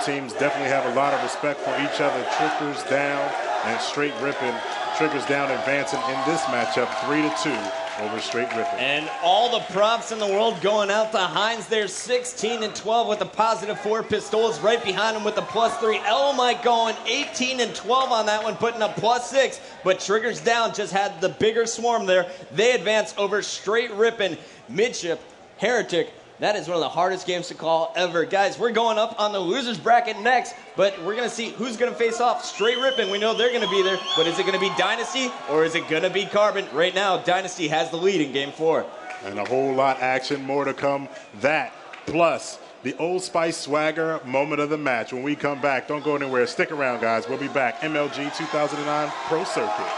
teams definitely have a lot of respect for each other. Triggers Down and Str8 Rippin. Triggers Down advancing in this matchup 3-2 over Str8 Rippin. And all the props in the world going out to Hines there, 16-12 with a +4. Pistola's right behind him with a +3. Elmite going 18-12 on that one, putting up +6. But Triggers Down just had the bigger swarm there. They advance over Str8 Rippin. Midship, Heretic. That is one of the hardest games to call ever. Guys, we're going up on the losers bracket next, but we're going to see who's going to face off. Str8 Rippin, we know they're going to be there, but is it going to be Dynasty or is it going to be Carbon? Right now, Dynasty has the lead in Game 4. And a whole lot action, more to come. That, plus the Old Spice swagger moment of the match. When we come back, don't go anywhere. Stick around, guys. We'll be back. MLG 2009 Pro Circuit.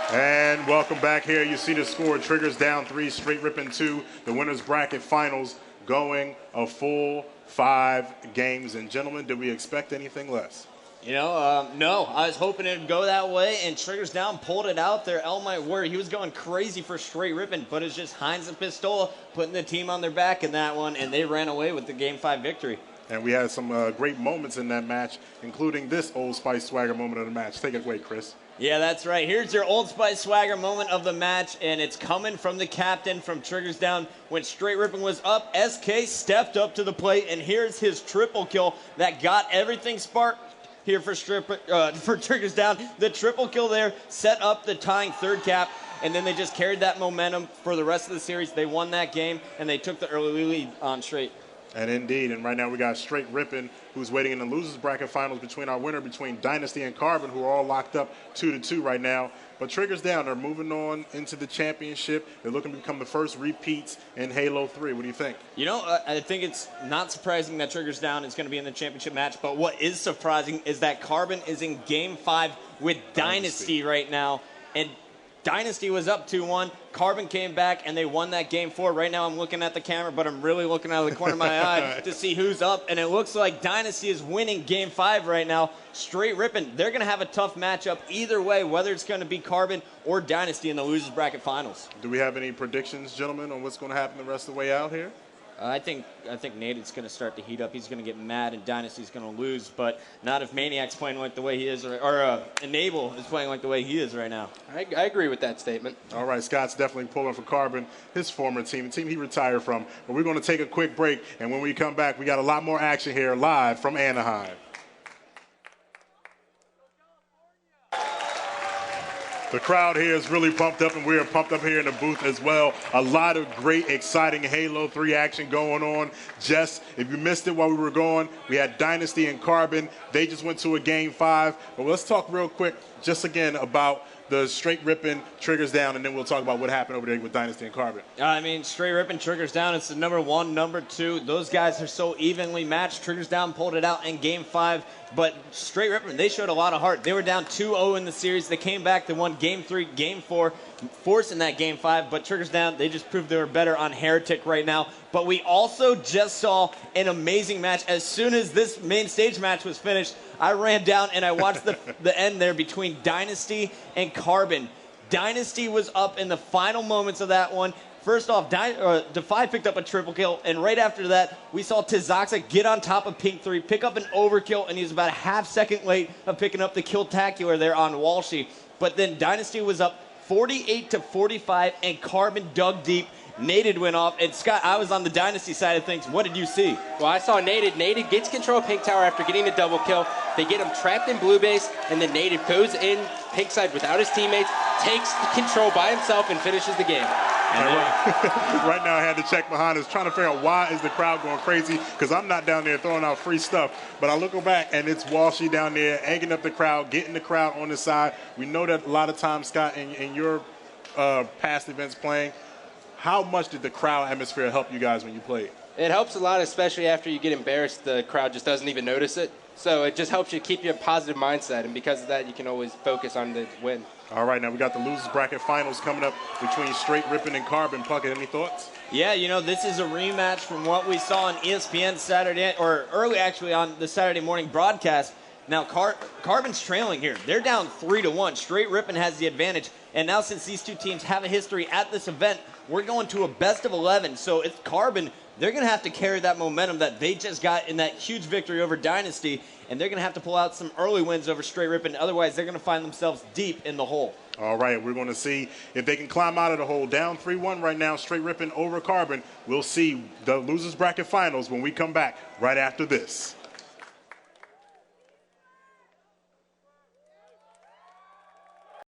And welcome back here. You see the score. Triggers Down 3, Str8 Rippin 2. The winners bracket finals going a full 5 games. And gentlemen, did we expect anything less? You know, no. I was hoping it would go that way, and Triggers Down pulled it out there. Elmite were. He was going crazy for Str8 Rippin, but it's just Hines and Pistola putting the team on their back in that one, and they ran away with the Game 5 victory. And we had some great moments in that match, including this Old Spice swagger moment of the match. Take it away, Chris. Yeah, that's right. Here's your Old Spice swagger moment of the match, and it's coming from the captain from Triggers Down. When Str8 Rippin was up, SK stepped up to the plate, and here's his triple kill that got everything sparked here for Triggers Down. The triple kill there set up the tying third cap, and then they just carried that momentum for the rest of the series. They won that game, and they took the early lead on Str8. And indeed, and right now we got Str8 Rippin, who's waiting in the losers bracket finals between our winner between Dynasty and Carbon, who are all locked up 2-2 right now. But Triggers Down, they're moving on into the championship. They're looking to become the first repeats in Halo 3. What do you think? You know, I think it's not surprising that Triggers Down is going to be in the championship match, but what is surprising is that Carbon is in Game 5 with Dynasty right now, and Dynasty was up 2-1. Carbon came back, and they won that Game 4. Right now I'm looking at the camera, but I'm really looking out of the corner of my eye to see who's up, and it looks like Dynasty is winning Game 5 right now. Str8 Rippin, they're going to have a tough matchup either way, whether it's going to be Carbon or Dynasty in the losers bracket finals. Do we have any predictions, gentlemen, on what's going to happen the rest of the way out here? I think Naded's going to start to heat up. He's going to get mad, and Dynasty's going to lose, but not if Maniac's playing like the way he is, or Enable is playing like the way he is right now. I agree with that statement. All right, Scott's definitely pulling for Carbon, his former team, the team he retired from. But we're going to take a quick break, and when we come back, we got a lot more action here live from Anaheim. The crowd here is really pumped up, and we are pumped up here in the booth as well. A lot of great, exciting Halo 3 action going on. Jess, if you missed it while we were going, we had Dynasty and Carbon. They just went to a Game 5. But let's talk real quick, just again, about the Str8 Rippin, Triggers Down, and then we'll talk about what happened over there with Dynasty and Carbon. I mean, Str8 Rippin, Triggers Down, it's the number 1, number 2. Those guys are so evenly matched. Triggers Down pulled it out in Game 5, but Str8 Rippin, they showed a lot of heart. They were down 2-0 in the series. They came back, they won Game 3, Game 4, forcing that Game 5, but Triggers Down, they just proved they were better on Heretic right now. But we also just saw an amazing match. As soon as this main stage match was finished, I ran down and I watched the end there between Dynasty and Carbon. Dynasty was up in the final moments of that one. First off, Defy picked up a triple kill, and right after that, we saw Tizoxa get on top of Pink 3, pick up an overkill, and he was about a half second late of picking up the kill-tacular there on Walshy. But then Dynasty was up 48-45, and Carbon dug deep. Naded went off, and Scott, I was on the Dynasty side of things. What did you see? Well, I saw Naded. Naded gets control of Pink Tower after getting the double kill. They get him trapped in blue base, and then Naded goes in Pink side without his teammates, takes the control by himself, and finishes the game. Right now I had to check behind us, trying to figure out why is the crowd going crazy, because I'm not down there throwing out free stuff. But I look back, and it's Walshy down there, egging up the crowd, getting the crowd on the side. We know that a lot of times, Scott, in your past events playing, how much did the crowd atmosphere help you guys when you played? It helps a lot, especially after you get embarrassed. The crowd just doesn't even notice it. So it just helps you keep your positive mindset, and because of that, you can always focus on the win. All right, now we got the losers bracket finals coming up between Str8 Rippin and Carbon. Puckett, any thoughts? Yeah, you know, this is a rematch from what we saw on ESPN Saturday, or early actually on the Saturday morning broadcast. Now, Carbon's trailing here. They're down 3-1. Str8 Rippin has the advantage. And now since these two teams have a history at this event, we're going to a best of 11. So it's Carbon. They're going to have to carry that momentum that they just got in that huge victory over Dynasty. And they're going to have to pull out some early wins over Str8 Rippin. Otherwise, they're going to find themselves deep in the hole. All right, we're going to see if they can climb out of the hole. Down 3-1 right now, Str8 Rippin over Carbon. We'll see the losers bracket finals when we come back right after this.